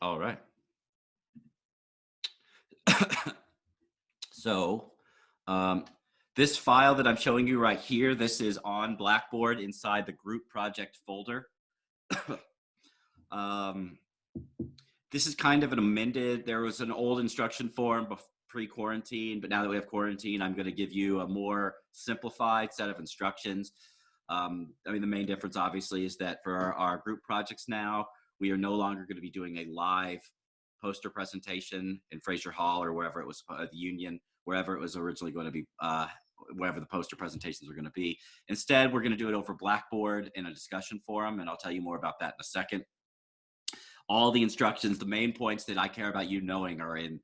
All right. So, um, this file that I'm showing you right here, this is on Blackboard inside the group project folder. um, this is kind of an amended, there was an old instruction form pre-quarantine, but now that we have quarantine, I'm going to give you a more simplified set of instructions. I mean, the main difference obviously is that for our group projects now, we are no longer going to be doing a live poster presentation in Fraser Hall or wherever it was, the Union, wherever it was originally going to be, wherever the poster presentations were going to be. Instead, we're going to do it over Blackboard in a discussion forum, and I'll tell you more about that in a second. All the instructions, the main points that I care about you knowing are in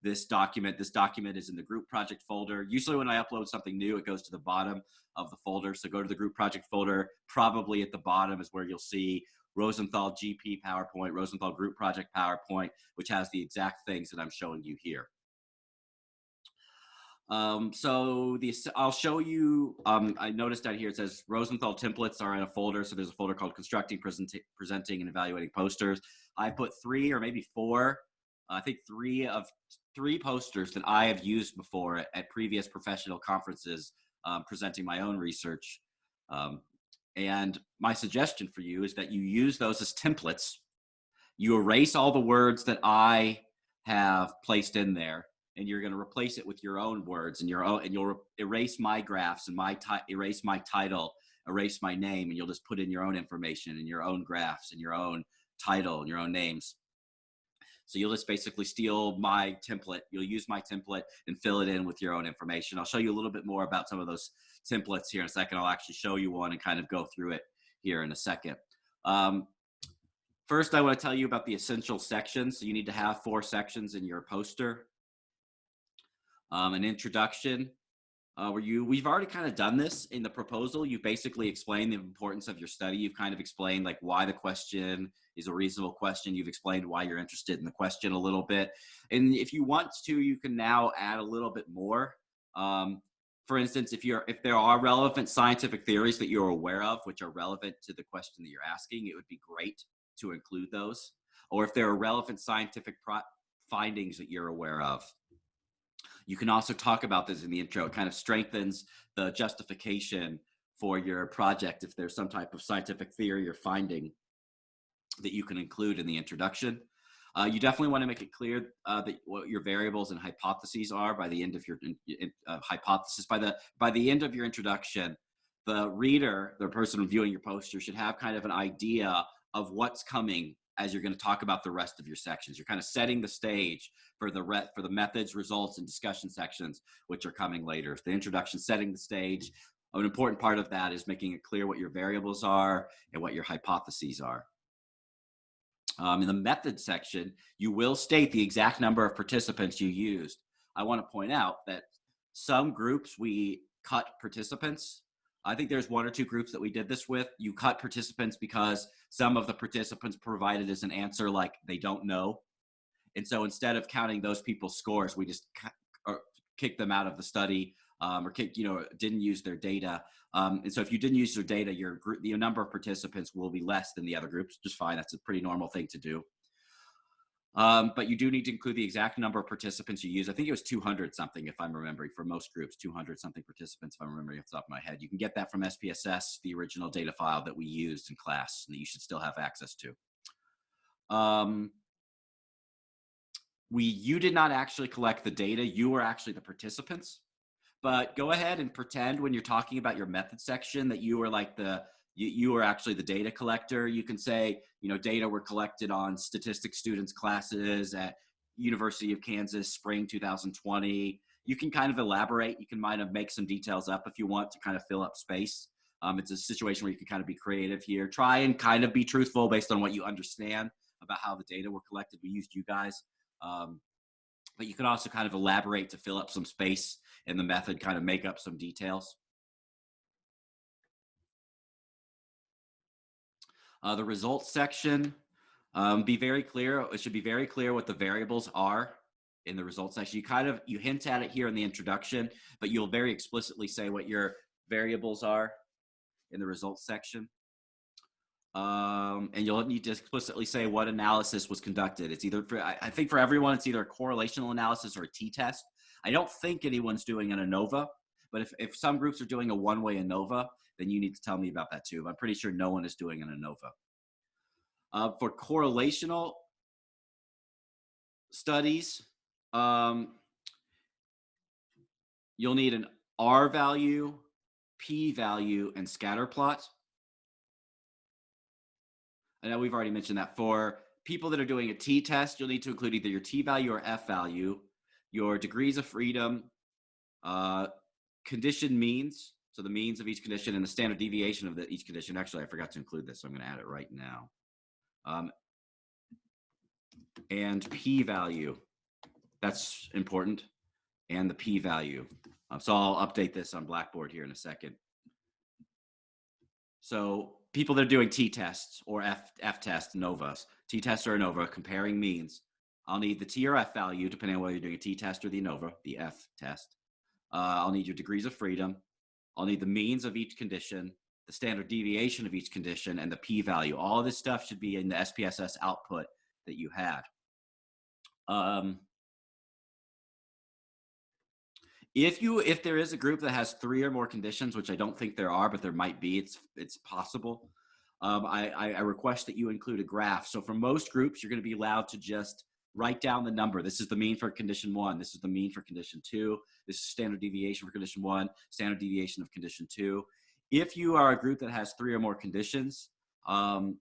this document. This document is in the group project folder. Usually when I upload something new, it goes to the bottom of the folder. So go to the group project folder. Probably at the bottom is where you'll see Rosenthal GP PowerPoint, Rosenthal group project PowerPoint, which has the exact things that I'm showing you here. I'll show you, I noticed down here it says Rosenthal templates are in a folder. So there's a folder called Constructing, Presenting, and Evaluating Posters. I put 3 or maybe 4, I think 3 posters that I have used before at previous professional conferences, presenting my own research. And my suggestion for you is that you use those as templates. You erase all the words that I have placed in there, and you're going to replace it with your own words and you'll erase my graphs and erase my title, erase my name, and you'll just put in your own information and your own graphs and your own title and your own names. So you'll just basically steal my template. You'll use my template and fill it in with your own information. I'll show you a little bit more about some of those templates here in a second. I'll actually show you one and kind of go through it here in a second. First, I want to tell you about the essential sections. So you need to have 4 sections in your poster. An introduction, we've already kind of done this in the proposal. You've basically explained the importance of your study. You've kind of explained like why the question is a reasonable question. You've explained why you're interested in the question a little bit. And if you want to, you can now add a little bit more. For instance, if there are relevant scientific theories that you're aware of, which are relevant to the question that you're asking, it would be great to include those. Or if there are relevant scientific findings that you're aware of. You can also talk about this in the intro. It kind of strengthens the justification for your project if there's some type of scientific theory or finding that you can include in the introduction. You definitely want to make it clear that what your variables and hypotheses are by the end of your hypothesis. By the end of your introduction, the reader, the person viewing your poster, should have kind of an idea of what's coming as you're going to talk about the rest of your sections. You're kind of setting the stage for the methods, results, and discussion sections, which are coming later. The introduction, setting the stage. An important part of that is making it clear what your variables are and what your hypotheses are. In the method section, you will state the exact number of participants you used. I want to point out that some groups we cut participants. I think there's 1 or 2 groups that we did this with. You cut participants because some of the participants provided as an answer like they don't know. And so instead of counting those people's scores, we just kicked them out of the study, or didn't use their data. And so if you didn't use your data, your number of participants will be less than the other groups, just fine. That's a pretty normal thing to do. But you do need to include the exact number of participants you use. I think it was 200 something, if I'm remembering, for most groups, 200 something participants, if I'm remembering off the top of my head. You can get that from SPSS, the original data file that we used in class and that you should still have access to. You did not actually collect the data. You were actually the participants. But go ahead and pretend when you're talking about your method section that you were like you were actually the data collector. You can say, data were collected on statistics students classes at University of Kansas, spring 2020. You can kind of elaborate. You can kind of make some details up if you want to kind of fill up space. It's a situation where you can kind of be creative here. Try and kind of be truthful based on what you understand about how the data were collected. We used you guys. But you can also kind of elaborate to fill up some space in the method, kind of make up some details. The results section, be very clear. It should be very clear what the variables are in the results section. You hint at it here in the introduction, but you'll very explicitly say what your variables are in the results section. And you'll need to explicitly say what analysis was conducted. It's either, I think for everyone, it's either a correlational analysis or a t-test. I don't think anyone's doing an ANOVA, but if some groups are doing a one-way ANOVA, then you need to tell me about that too. I'm pretty sure no one is doing an ANOVA. For correlational studies, you'll need an R value, P value, and scatter plot. I know we've already mentioned that. For people that are doing a t-test, you'll need to include either your t value or f value, your degrees of freedom, condition means, so the means of each condition, and the standard deviation of each condition. Actually, I forgot to include this, so I'm going to add it right now. And p value, that's important, and the p value. So I'll update this on Blackboard here in a second. So people that are doing t-tests or f-test, ANOVAs, t-test or ANOVA, comparing means, I'll need the t or f value, depending on whether you're doing a t-test or the ANOVA, the f-test. I'll need your degrees of freedom. I'll need the means of each condition, the standard deviation of each condition, and the p-value. All of this stuff should be in the SPSS output that you had. If there is a group that has 3 or more conditions, which I don't think there are, but there might be, it's possible. I request that you include a graph. So for most groups, you're going to be allowed to just write down the number. This is the mean for condition 1. This is the mean for condition 2. This is standard deviation for condition 1, standard deviation of condition 2. If you are a group that has 3 or more conditions, then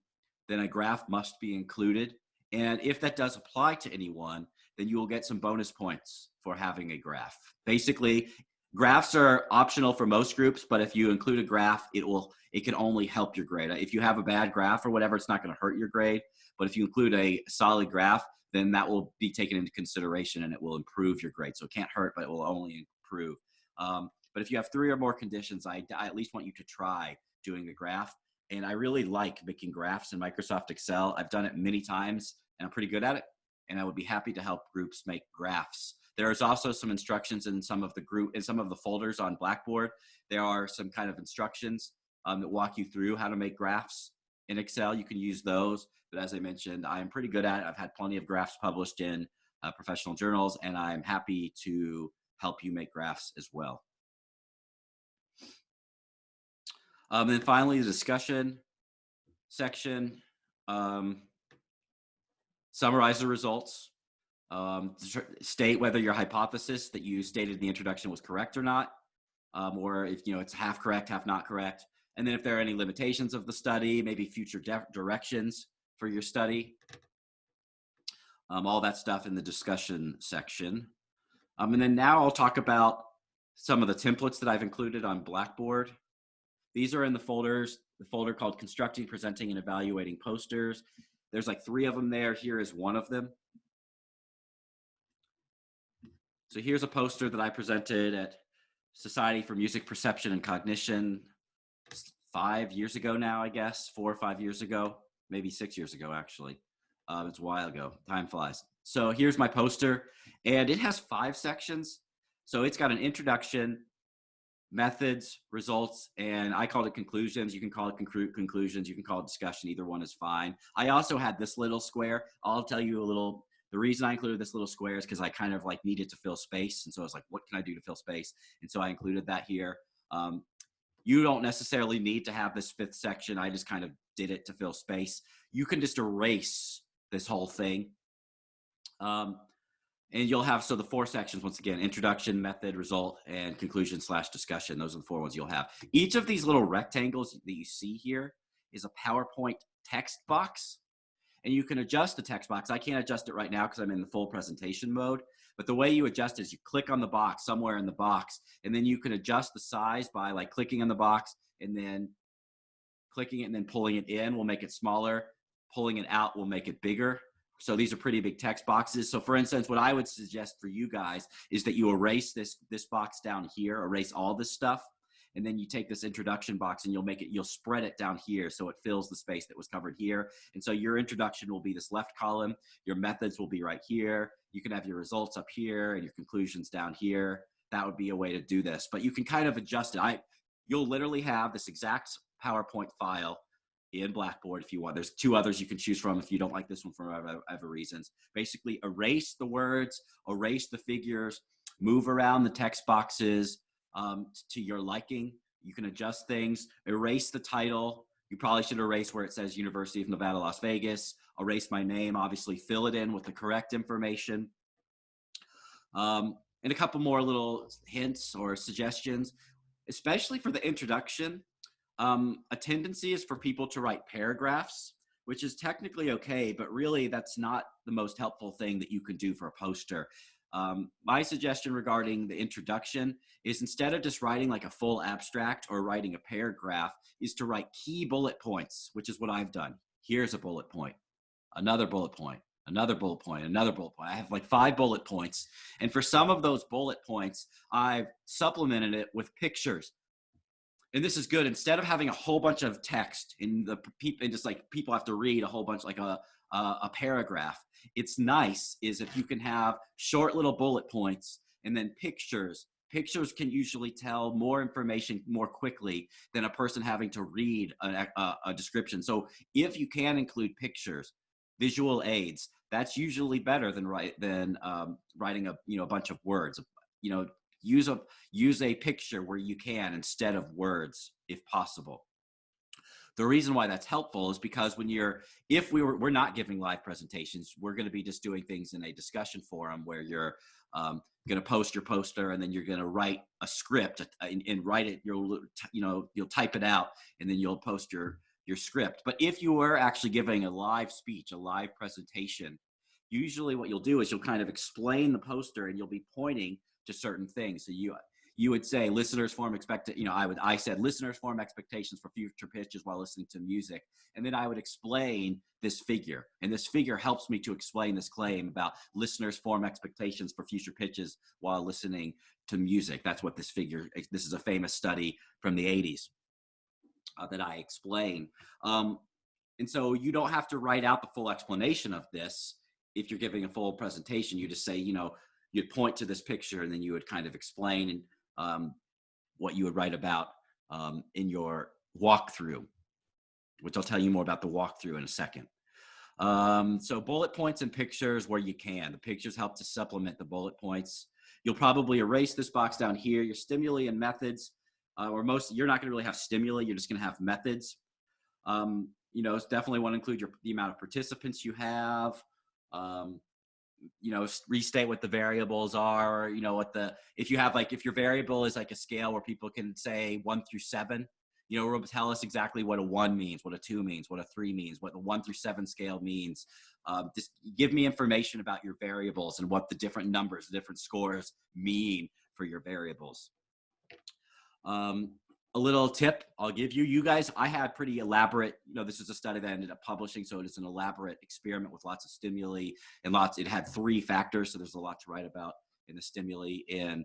a graph must be included. And if that does apply to anyone, then you will get some bonus points for having a graph. Basically, graphs are optional for most groups, but if you include a graph, it can only help your grade. If you have a bad graph or whatever, it's not going to hurt your grade. But if you include a solid graph, then that will be taken into consideration and it will improve your grade. So it can't hurt, but it will only improve. But if you have 3 or more conditions, I at least want you to try doing the graph. And I really like making graphs in Microsoft Excel. I've done it many times and I'm pretty good at it. And I would be happy to help groups make graphs. There's also some instructions in some of the folders on Blackboard. There are some kind of instructions that walk you through how to make graphs in Excel. You can use those. But as I mentioned, I'm pretty good at it. I've had plenty of graphs published in professional journals, and I'm happy to help you make graphs as well. And then finally, the discussion section. Summarize the results. State whether your hypothesis that you stated in the introduction was correct or not, or if it's half correct, half not correct. And then if there are any limitations of the study, maybe future directions for your study. All that stuff in the discussion section. And then now I'll talk about some of the templates that I've included on Blackboard. These are in the folder called Constructing, Presenting, and Evaluating Posters. There's like 3 of them there. Here is one of them. So here's a poster that I presented at Society for Music Perception and Cognition 5 years ago now, I guess, 4 or 5 years ago, maybe 6 years ago, actually. It's a while ago. Time flies. So here's my poster, and it has 5 sections. So it's got an introduction, methods, results, and I called it conclusions. You can call it conclusions. You can call it discussion. Either one is fine. I also had this little square. I'll tell you a little. The reason I included this little square is because I kind of like needed to fill space. And so I was like, what can I do to fill space? And so I included that here. You don't necessarily need to have this 5th section. I just kind of did it to fill space. You can just erase this whole thing. And you'll have, so the 4 sections, once again, introduction, method, result, and conclusion/discussion. Those are the 4 ones you'll have. Each of these little rectangles that you see here is a PowerPoint text box. And you can adjust the text box. I can't adjust it right now because I'm in the full presentation mode. But the way you adjust it is you click on the box somewhere in the box, and then you can adjust the size by like clicking on the box and then clicking it and then pulling it in will make it smaller. Pulling it out will make it bigger. So these are pretty big text boxes. So for instance, what I would suggest for you guys is that you erase this box down here, erase all this stuff. And then you take this introduction box and you'll spread it down here so it fills the space that was covered here. And so your introduction will be this left column. Your methods will be right here. You can have your results up here and your conclusions down here. That would be a way to do this. But you can kind of adjust it. You'll literally have this exact PowerPoint file in Blackboard if you want. There's two others you can choose from if you don't like this one for whatever reasons. Basically, erase the words, erase the figures, move around the text boxes to your liking. You can adjust things, erase the title. You probably should erase where it says University of Nevada, Las Vegas, erase my name, obviously fill it in with the correct information. And a couple more little hints or suggestions, especially for the introduction. A tendency is for people to write paragraphs, which is technically okay, but really that's not the most helpful thing that you can do for a poster. My suggestion regarding the introduction is instead of just writing like a full abstract or writing a paragraph, is to write key bullet points, which is what I've done. Here's a bullet point, another bullet point, another bullet point, another bullet point. I have like 5 bullet points. And for some of those bullet points, I've supplemented it with pictures. And this is good. Instead of having a whole bunch of text in the people, and just like people have to read a whole bunch, like a paragraph, it's nice is if you can have short little bullet points and then pictures. Pictures can usually tell more information more quickly than a person having to read a description. So if you can include pictures, visual aids, that's usually better than writing a bunch of words. Use a picture where you can instead of words if possible. The reason why that's helpful is because we're not giving live presentations, we're going to be just doing things in a discussion forum where you're going to post your poster and then you're going to write a script and write it. You'll type it out and then you'll post your script. But if you were actually giving a live speech, a live presentation, usually what you'll do is you'll kind of explain the poster and you'll be pointing to certain things. So you would say listeners form I said listeners form expectations for future pitches while listening to music. And then I would explain this figure. And this figure helps me to explain this claim about listeners form expectations for future pitches while listening to music. That's what this is a famous study from the 80s that I explain. And so you don't have to write out the full explanation of this. If you're giving a full presentation, you just say, you'd point to this picture and then you would kind of explain what you would write about in your walkthrough, which I'll tell you more about the walkthrough in a second. So bullet points and pictures where you can. The pictures help to supplement the bullet points. You'll probably erase this box down here, your stimuli and methods, you're not going to really have stimuli, you're just going to have methods. It's definitely want to include the amount of participants you have. Restate what the variables are, if your variable is like a scale where people can say 1 through 7, tell us exactly what a 1 means, what a 2 means, what a 3 means, what the 1 through 7 scale means. Just give me information about your variables and what the different numbers, the different scores mean for your variables. A little tip I'll give you guys, I had pretty elaborate, this is a study that I ended up publishing, so it is an elaborate experiment with lots of stimuli and it had 3 factors, so there's a lot to write about in the stimuli and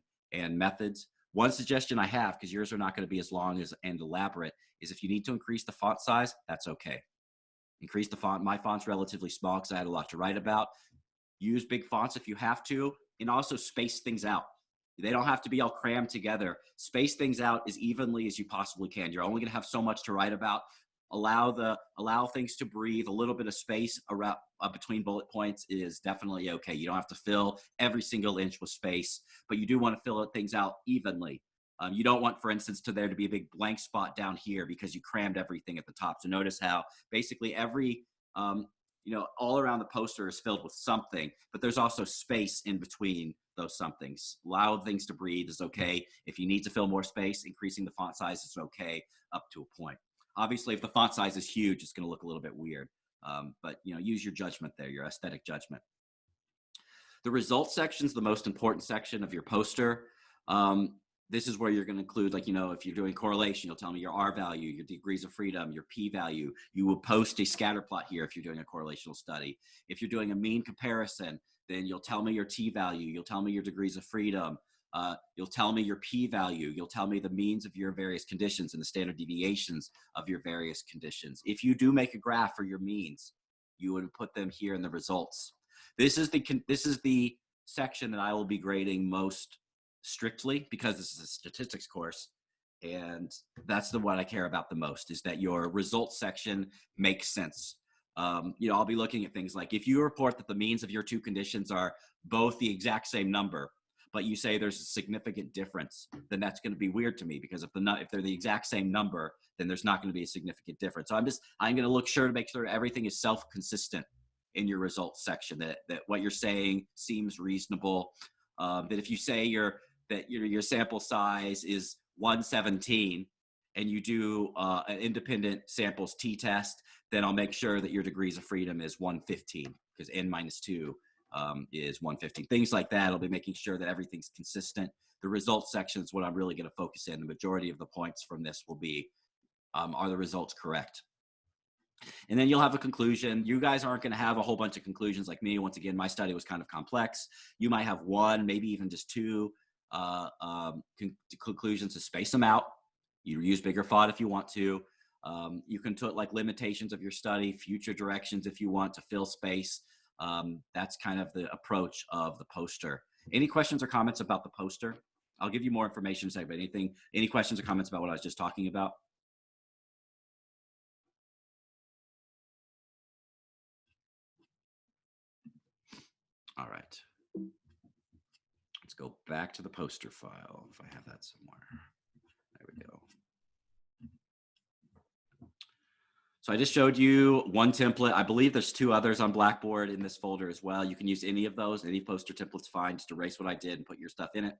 methods. One suggestion I have, because yours are not going to be as long and elaborate, is if you need to increase the font size, that's okay. Increase the font. My font's relatively small because I had a lot to write about. Use big fonts if you have to, and also space things out. They don't have to be all crammed together. Space things out as evenly as you possibly can. You're only going to have so much to write about. Allow things to breathe. A little bit of space around between bullet points is definitely okay. You don't have to fill every single inch with space, but you do want to fill things out evenly. You don't want, for instance, there to be a big blank spot down here because you crammed everything at the top. So notice how basically every all around the poster is filled with something, but there's also space in between those somethings. Allow things to breathe is okay. If you need to fill more space, increasing the font size is okay up to a point. Obviously, if the font size is huge, it's going to look a little bit weird. But use your judgment there, your aesthetic judgment. The results section is the most important section of your poster. This is where you're going to include, if you're doing correlation, you'll tell me your R value, your degrees of freedom, your P value. You will post a scatter plot here if you're doing a correlational study. If you're doing a mean comparison, then you'll tell me your T value. You'll tell me your degrees of freedom. You'll tell me your P value. You'll tell me the means of your various conditions and the standard deviations of your various conditions. If you do make a graph for your means, you would put them here in the results. This is the section that I will be grading most strictly because this is a statistics course. And that's the one I care about the most, is that your results section makes sense. I'll be looking at things like, if you report that the means of your two conditions are both the exact same number, but you say there's a significant difference, then that's going to be weird to me, because if they're the exact same number, then there's not going to be a significant difference. So I'm going to look sure to make sure everything is self-consistent in your results section, that what you're saying seems reasonable. That if you say your sample size is 117 and you do an independent samples t-test, then I'll make sure that your degrees of freedom is 115, because n minus 2 is 115. Things like that, I'll be making sure that everything's consistent. The results section is what I'm really going to focus in. The majority of the points from this will be, are the results correct? And then you'll have a conclusion. You guys aren't going to have a whole bunch of conclusions like me. Once again, my study was kind of complex. You might have one, maybe even just two conclusions to space them out. You use bigger font if you want to. You can put like limitations of your study, future directions if you want to fill space. That's kind of the approach of the poster. Any questions or comments about the poster? I'll give you more information, say, but any questions or comments about what I was just talking about? All right. Let's go back to the poster file if I have that somewhere. There we go. So I just showed you one template. I believe there's two others on Blackboard in this folder as well. You can use any of those. Any poster template's fine. Just erase what I did and put your stuff in it.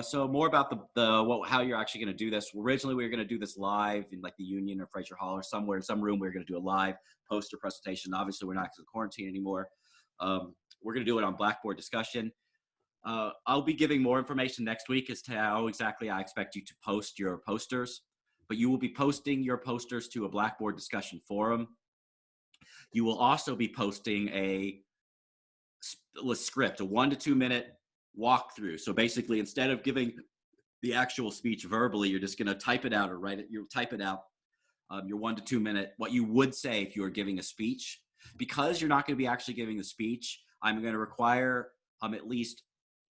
So more about how you're actually going to do this. Originally, we were going to do this live in like the Union or Fraser Hall or somewhere in some room. We were going to do a live poster presentation. Obviously, we're not because of quarantine anymore. We're going to do it on Blackboard discussion. I'll be giving more information next week as to how exactly I expect you to post your posters, but you will be posting your posters to a Blackboard discussion forum. You will also be posting a script, a 1 to 2 minute walkthrough. So basically, instead of giving the actual speech verbally, you're just going to type it out or write it. You type it out, your 1 to 2 minute, what you would say if you were giving a speech. Because you're not going to be actually giving the speech, I'm going to require at least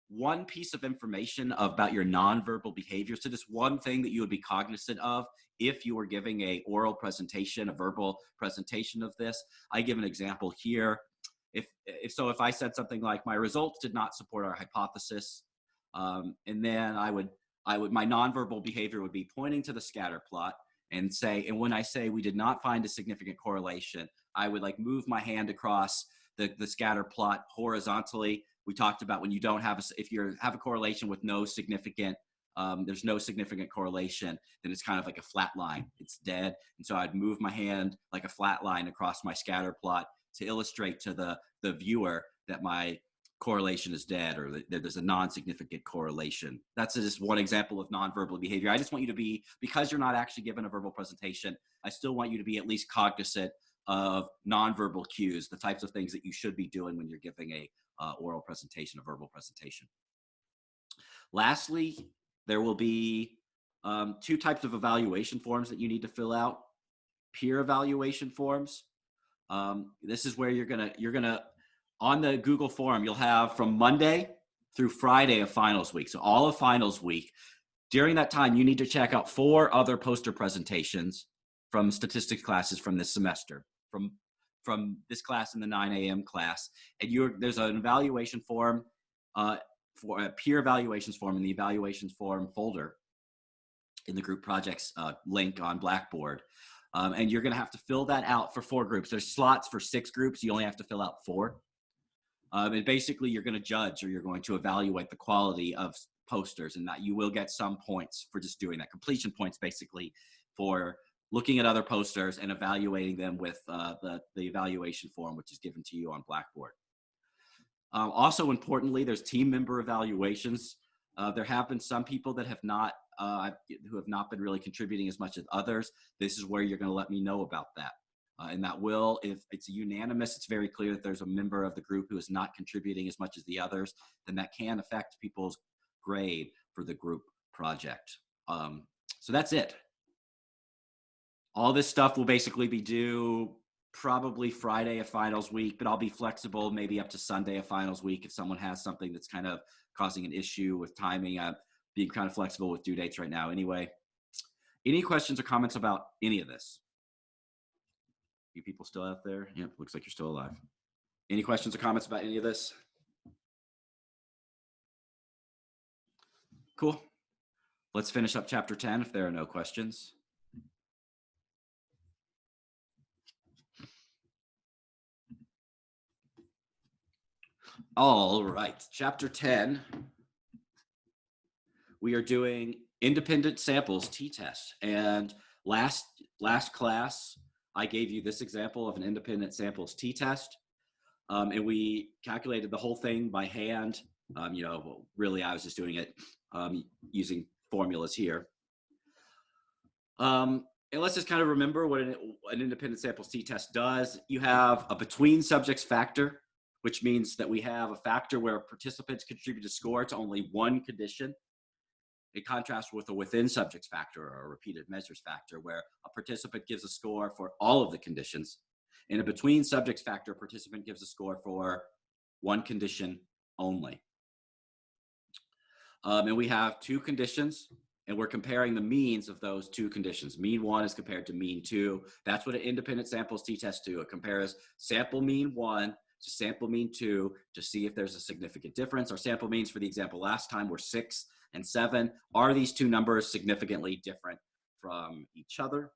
one piece of information about your nonverbal behavior. So just one thing that you would be cognizant of if you were giving a oral presentation, a verbal presentation of this. I give an example here. If I said something like, my results did not support our hypothesis, and then my nonverbal behavior would be pointing to the scatter plot and when I say we did not find a significant correlation, I would like move my hand across the scatter plot horizontally. We talked about when you don't have if you have a correlation with no significant, there's no significant correlation, then it's kind of like a flat line. It's dead. And so I'd move my hand like a flat line across my scatter plot to illustrate to the viewer that my correlation is dead, or that there's a non-significant correlation. That's just one example of nonverbal behavior. I just want you to be, because you're not actually given a verbal presentation, I still want you to be at least cognizant of nonverbal cues, the types of things that you should be doing when you're giving a oral presentation, a verbal presentation. Lastly, there will be two types of evaluation forms that you need to fill out. Peer evaluation forms. This is where you're gonna on the Google form, you'll have from Monday through Friday of finals week. So all of finals week. During that time, you need to check out 4 other poster presentations from statistics classes from this semester, from this class and the 9 a.m. class. And there's an evaluation form, for a peer evaluations form in the evaluations form folder in the group projects link on Blackboard. And you're going to have to fill that out for 4 groups. There's slots for 6 groups. You only have to fill out 4. And basically, you're going to judge, or you're going to evaluate the quality of posters, and that you will get some points for just doing that. Completion points, basically, for looking at other posters and evaluating them with the evaluation form, which is given to you on Blackboard. Also, importantly, there's team member evaluations. There have been some people that have not who have not been really contributing as much as others. This is where you're going to let me know about that. And that will, if it's unanimous, it's very clear that there's a member of the group who is not contributing as much as the others, then that can affect people's grade for the group project. So that's it. All this stuff will basically be due probably Friday of finals week, but I'll be flexible, maybe up to Sunday of finals week if someone has something that's kind of causing an issue with timing. I'm being kind of flexible with due dates right now anyway. Any questions or comments about any of this? You people still out there? Yep, looks like you're still alive. Any questions or comments about any of this? Cool. Let's finish up chapter 10 if there are no questions. All right, chapter 10. We are doing independent samples t-test. And last class, I gave you this example of an independent samples t-test. And we calculated the whole thing by hand. Really, I was just doing it using formulas here. And let's just kind of remember what an independent samples t-test does. You have a between subjects factor, which means that we have a factor where participants contribute a score to only one condition. In contrast with a within subjects factor or a repeated measures factor, where a participant gives a score for all of the conditions. In a between subjects factor, a participant gives a score for one condition only. And we have two conditions, and we're comparing the means of those two conditions. Mean 1 is compared to mean 2. That's what an independent samples t-test do. It compares sample mean 1 to sample mean 2 to see if there's a significant difference. Our sample means for the example last time were 6 and 7. Are these two numbers significantly different from each other?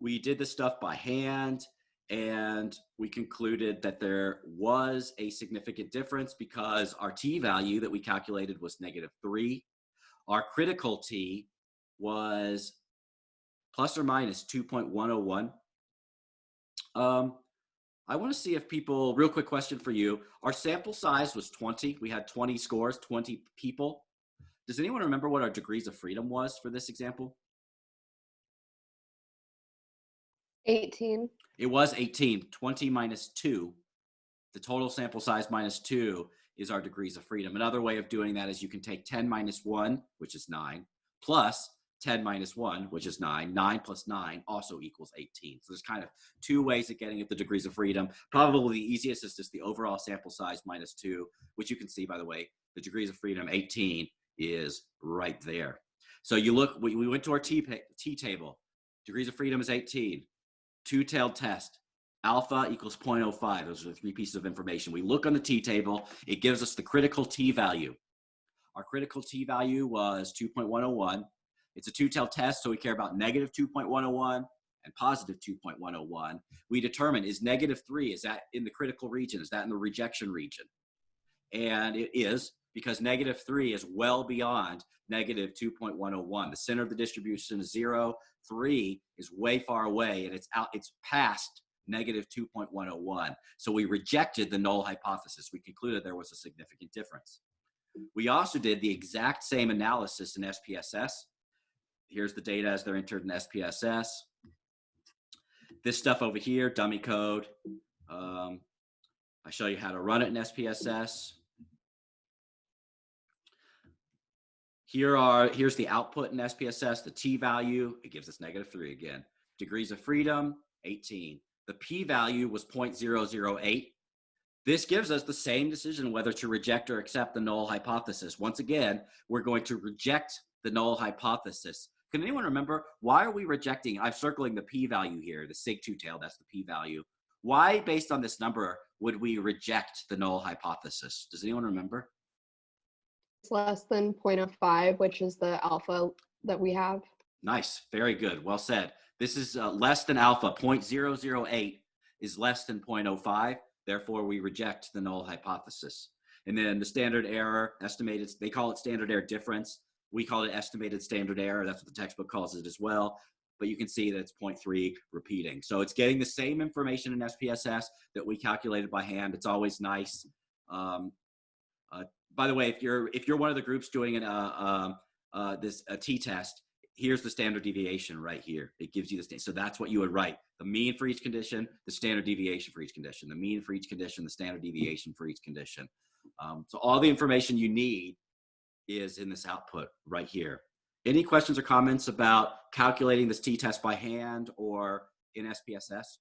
We did this stuff by hand, and we concluded that there was a significant difference because our t-value that we calculated was -3. Our critical t was plus or minus 2.101. I want to see if people, real quick question for you. Our sample size was 20. We had 20 scores, 20 people. Does anyone remember what our degrees of freedom was for this example? 18. It was 18. 20 minus 2. The total sample size minus 2 is our degrees of freedom. Another way of doing that is you can take 10 minus 1, which is 9, plus 10 minus 1, which is 9. 9 plus 9 also equals 18. So there's kind of two ways of getting at the degrees of freedom. Probably the easiest is just the overall sample size minus 2, which you can see, by the way, the degrees of freedom, 18, is right there. So you look, we went to our t-table. Degrees of freedom is 18. Two-tailed test. Alpha equals 0.05. Those are the three pieces of information. We look on the t-table. It gives us the critical t-value. Our critical t-value was 2.101. It's a two-tailed test, so we care about negative 2.101 and positive 2.101. We determine, is -3, is that in the critical region? Is that in the rejection region? And it is, because -3 is well beyond negative 2.101. The center of the distribution is 0. 3 is way far away, and it's past negative 2.101. So we rejected the null hypothesis. We concluded there was a significant difference. We also did the exact same analysis in SPSS. Here's the data as they're entered in SPSS. This stuff over here, dummy code. I show you how to run it in SPSS. Here's the output in SPSS, the t-value. It gives us -3 again. Degrees of freedom, 18. The p-value was 0.008. This gives us the same decision whether to reject or accept the null hypothesis. Once again, we're going to reject the null hypothesis. Can anyone remember, why are we rejecting? I'm circling the p-value here, the sig two-tail, that's the p-value. Why, based on this number, would we reject the null hypothesis? Does anyone remember? It's less than 0.05, which is the alpha that we have. Nice, very good, well said. This is less than alpha. 0.008 is less than 0.05. Therefore, we reject the null hypothesis. And then the standard error estimated, they call it standard error difference. We call it estimated standard error. That's what the textbook calls it as well. But you can see that it's 0.3 repeating. So it's getting the same information in SPSS that we calculated by hand. It's always nice. By the way, if you're one of the groups doing a t-test, here's the standard deviation right here. It gives you the so that's what you would write: the mean for each condition, the standard deviation for each condition, the mean for each condition, the standard deviation for each condition. So all the information you need is in this output right here. Any questions or comments about calculating this t-test by hand or in SPSS?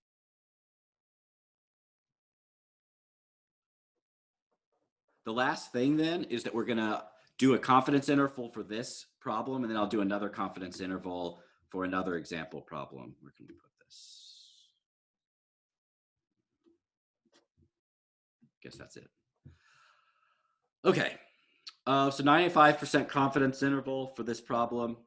The last thing then is that we're going to do a confidence interval for this problem, and then I'll do another confidence interval for another example problem. Where can we put this? Guess that's it. Okay, so 95% confidence interval for this problem.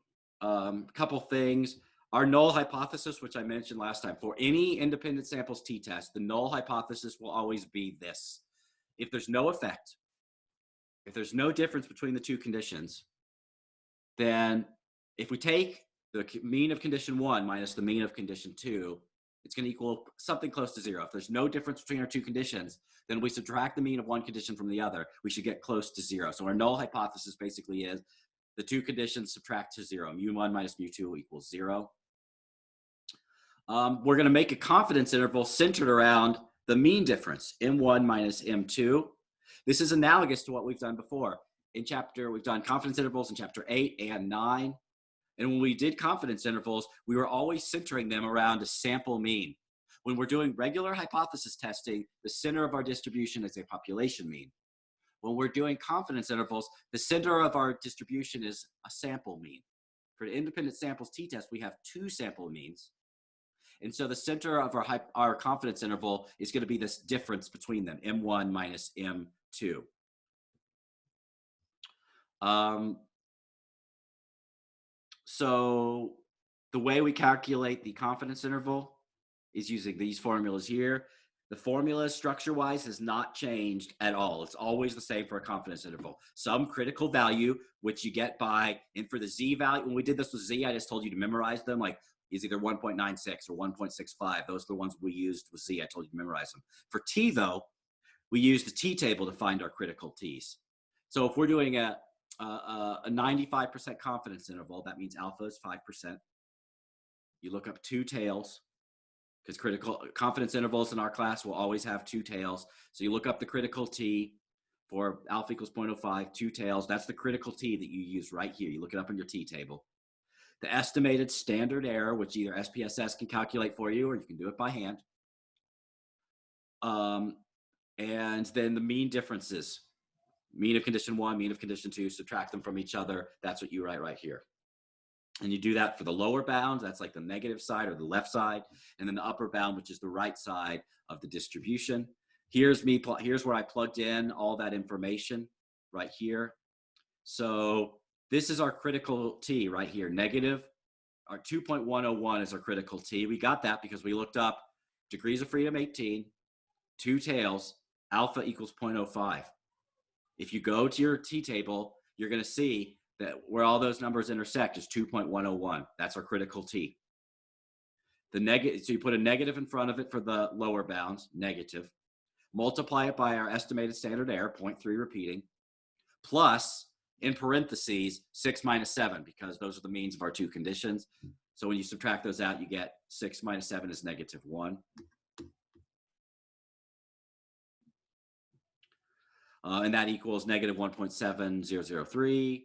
Couple things. Our null hypothesis, which I mentioned last time, for any independent samples t-test, the null hypothesis will always be this. If there's no effect, if there's no difference between the two conditions, then if we take the mean of condition 1 minus the mean of condition 2, it's going to equal something close to 0. If there's no difference between our two conditions, then we subtract the mean of one condition from the other. We should get close to 0. So our null hypothesis basically is the two conditions subtract to 0. Mu1 minus mu2 equals 0. We're going to make a confidence interval centered around the mean difference, M1 minus M2. This is analogous to what we've done before. We've done confidence intervals in chapter 8 and 9. And when we did confidence intervals, we were always centering them around a sample mean. When we're doing regular hypothesis testing, the center of our distribution is a population mean. When we're doing confidence intervals, the center of our distribution is a sample mean. For the independent samples t-test, we have two sample means. And so the center of our confidence interval is going to be this difference between them, M1 minus M2. So the way we calculate the confidence interval is using these formulas here. The formula structure-wise has not changed at all. It's always the same for a confidence interval. Some critical value, which you get by, and for the z value, when we did this with z, I just told you to memorize them, like is either 1.96 or 1.65. Those are the ones we used with z. I told you to memorize them. For t, though, we use the t table to find our critical t's. So if we're doing a 95% confidence interval, that means alpha is 5%. You look up two tails, because critical confidence intervals in our class will always have two tails. So you look up the critical t for alpha equals 0.05, two tails. That's the critical t that you use right here. You look it up in your t table. The estimated standard error, which either SPSS can calculate for you or you can do it by hand. And then the mean differences. Mean of condition 1, mean of condition 2, subtract them from each other. That's what you write right here. And you do that for the lower bound, that's like the negative side or the left side, and then the upper bound, which is the right side of the distribution. Here's where I plugged in all that information right here. So this is our critical t right here, negative. Our 2.101 is our critical t. We got that because we looked up degrees of freedom 18, two tails, alpha equals 0.05. If you go to your t table, you're going to see that where all those numbers intersect is 2.101. That's our critical t. So you put a negative in front of it for the lower bounds, negative. Multiply it by our estimated standard error, 0.3 repeating, plus, in parentheses, 6 minus 7, because those are the means of our two conditions. So when you subtract those out, you get 6 minus 7 is negative 1. And that equals negative 1.7003.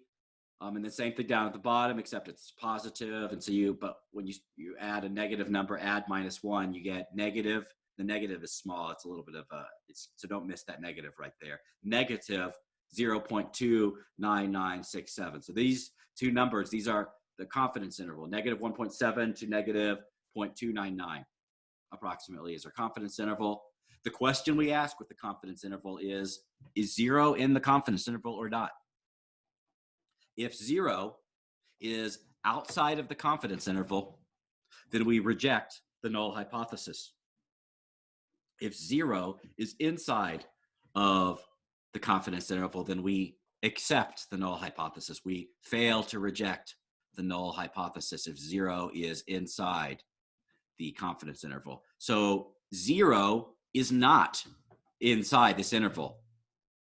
And the same thing down at the bottom, except it's positive. And so but when you add a negative number, add minus 1, you get negative. The negative is small. It's a little bit of so don't miss that negative right there. Negative 0.29967. So these two numbers, these are the confidence interval. Negative 1.7 to negative 0.299 approximately is our confidence interval. The question we ask with the confidence interval is 0 in the confidence interval or not? If 0 is outside of the confidence interval, then we reject the null hypothesis. If 0 is inside of the confidence interval, then we accept the null hypothesis. We fail to reject the null hypothesis if 0 is inside the confidence interval. So 0 is not inside this interval.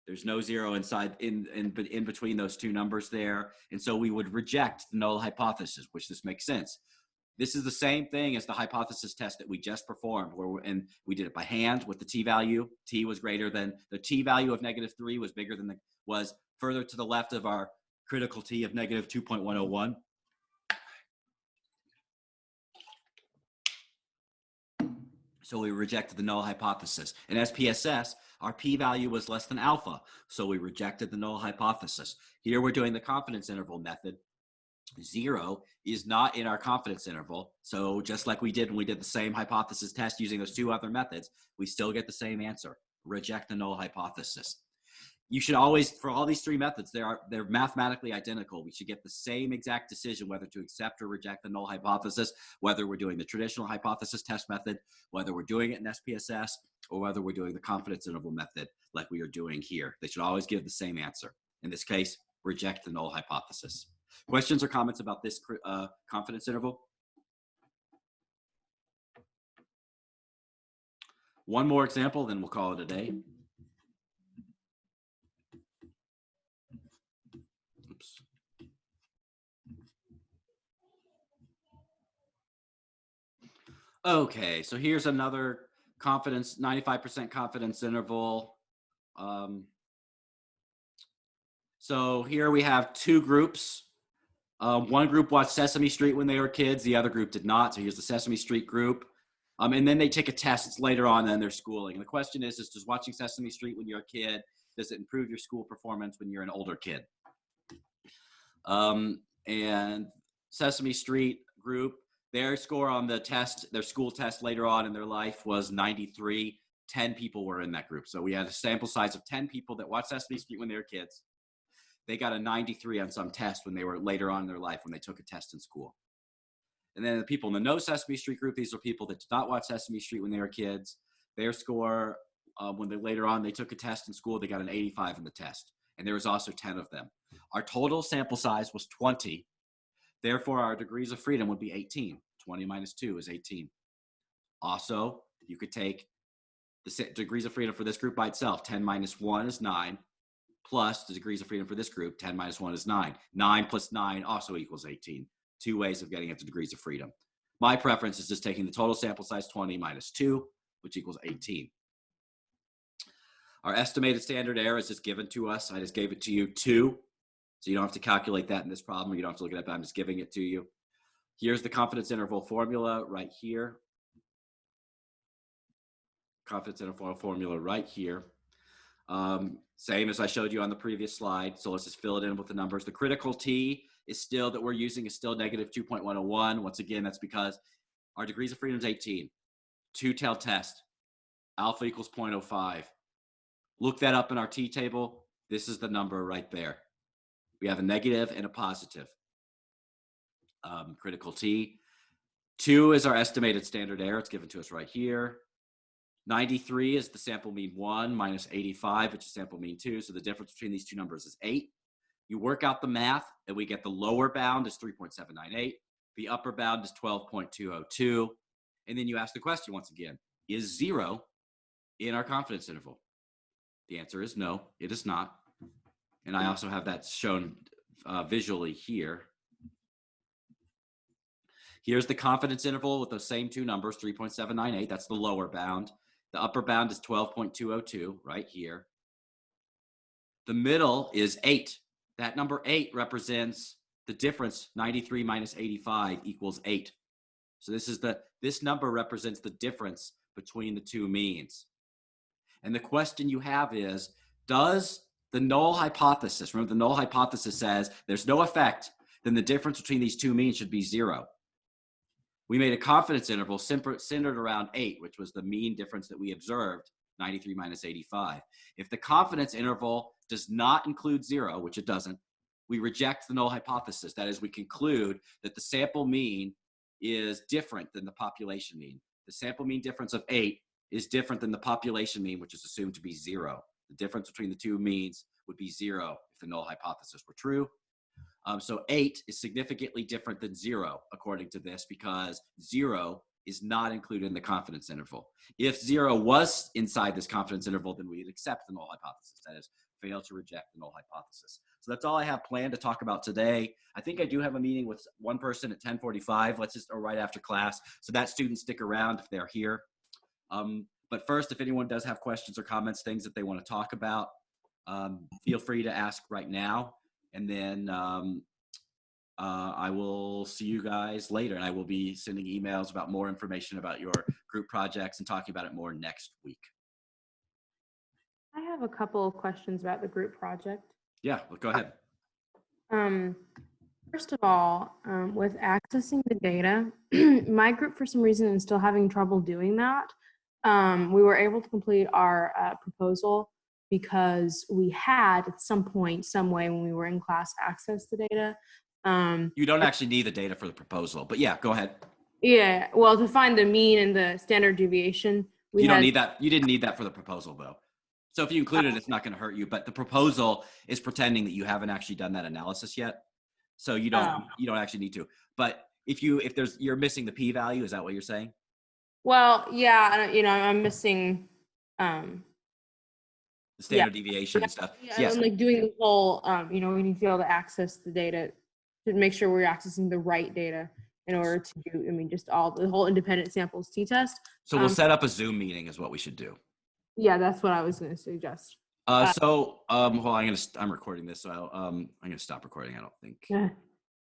There's no 0 inside in between those two numbers there. And so we would reject the null hypothesis, which this makes sense. This is the same thing as the hypothesis test that we just performed, and we did it by hand with the t-value. T was greater than, the t-value of -3 was bigger than was further to the left of our critical t of negative 2.101. So we rejected the null hypothesis. In SPSS, our p-value was less than alpha, so we rejected the null hypothesis. Here we're doing the confidence interval method. 0 is not in our confidence interval. So just like we did when we did the same hypothesis test using those two other methods, we still get the same answer: reject the null hypothesis. You should always, for all these three methods, they're mathematically identical. We should get the same exact decision whether to accept or reject the null hypothesis, whether we're doing the traditional hypothesis test method, whether we're doing it in SPSS, or whether we're doing the confidence interval method like we are doing here. They should always give the same answer. In this case, reject the null hypothesis. Questions or comments about this confidence interval? One more example, then we'll call it a day. Oops. Okay, so here's another confidence, 95% confidence interval. So here we have two groups. One group watched Sesame Street when they were kids. The other group did not. So here's the Sesame Street group. And then they take a test later on in their schooling. And the question is does watching Sesame Street when you're a kid, does it improve your school performance when you're an older kid? And Sesame Street group, their score on the test, their school test later on in their life was 93. 10 people were in that group. So we had a sample size of 10 people that watched Sesame Street when they were kids. They got a 93 on some test when they were later on in their life when they took a test in school. And then the people in the no Sesame Street group, these are people that did not watch Sesame Street when they were kids. Their score, when they later on they took a test in school, they got an 85 in the test. And there was also 10 of them. Our total sample size was 20. Therefore, our degrees of freedom would be 18. 20 minus 2 is 18. Also, you could take the degrees of freedom for this group by itself. 10 minus 1 is 9. Plus the degrees of freedom for this group, 10 minus 1 is 9. 9 plus 9 also equals 18. Two ways of getting at the degrees of freedom. My preference is just taking the total sample size 20 minus 2, which equals 18. Our estimated standard error is just given to us. I just gave it to you, 2. So you don't have to calculate that in this problem. You don't have to look it up. I'm just giving it to you. Here's the confidence interval formula right here. Confidence interval formula right here. Same as I showed you on the previous slide. So let's just fill it in with the numbers. The critical T is still that we're using is still negative 2.101. Once again, that's because our degrees of freedom is 18. Two-tailed test. Alpha equals 0.05. Look that up in our T table. This is the number right there. We have a negative and a positive. Critical T. 2 is our estimated standard error. It's given to us right here. 93 is the sample mean 1 minus 85, which is sample mean 2. So the difference between these two numbers is 8. You work out the math, and we get the lower bound is 3.798. The upper bound is 12.202. And then you ask the question once again, is 0 in our confidence interval? The answer is no, it is not. And I also have that shown visually here. Here's the confidence interval with those same two numbers, 3.798. That's the lower bound. The upper bound is 12.202 right here. The middle is 8. That number 8 represents the difference. 93 minus 85 equals 8. So this number represents the difference between the two means. And the question you have is, does the null hypothesis, remember the null hypothesis says there's no effect, then the difference between these two means should be 0. We made a confidence interval centered around 8, which was the mean difference that we observed, 93 minus 85. If the confidence interval does not include 0, which it doesn't, we reject the null hypothesis. That is, we conclude that the sample mean is different than the population mean. The sample mean difference of 8 is different than the population mean, which is assumed to be 0. The difference between the two means would be 0 if the null hypothesis were true. So 8 is significantly different than 0, according to this, because 0 is not included in the confidence interval. If 0 was inside this confidence interval, then we'd accept the null hypothesis. That is, fail to reject the null hypothesis. So that's all I have planned to talk about today. I think I do have a meeting with one person at 10:45, or right after class. So that student stick around if they're here. But first, if anyone does have questions or comments, things that they want to talk about, feel free to ask right now. And then I will see you guys later. And I will be sending emails about more information about your group projects and talking about it more next week. I have a couple of questions about the group project. Yeah, well, go ahead. First of all, with accessing the data, my group for some reason is still having trouble doing that. We were able to complete our proposal because we had at some point, some way when we were in class, access the data. You don't actually need the data for the proposal, but yeah, go ahead. Yeah, well, to find the mean and the standard deviation, You don't need that. You didn't need that for the proposal though. So if you include it, it's not going to hurt you, but the proposal is pretending that you haven't actually done that analysis yet. So you don't actually need to. But if you're missing the p-value, is that what you're saying? Well, yeah, I'm missing, The standard deviation and stuff. yeah, Yes. I'm like doing the whole, we need to be able to access the data to make sure we're accessing the right data in order to do, just the whole independent samples t-test. So we'll set up a Zoom meeting is what we should do. Yeah, that's what I was going to suggest. Well, I'm recording this, so I'm going to stop recording. I don't think.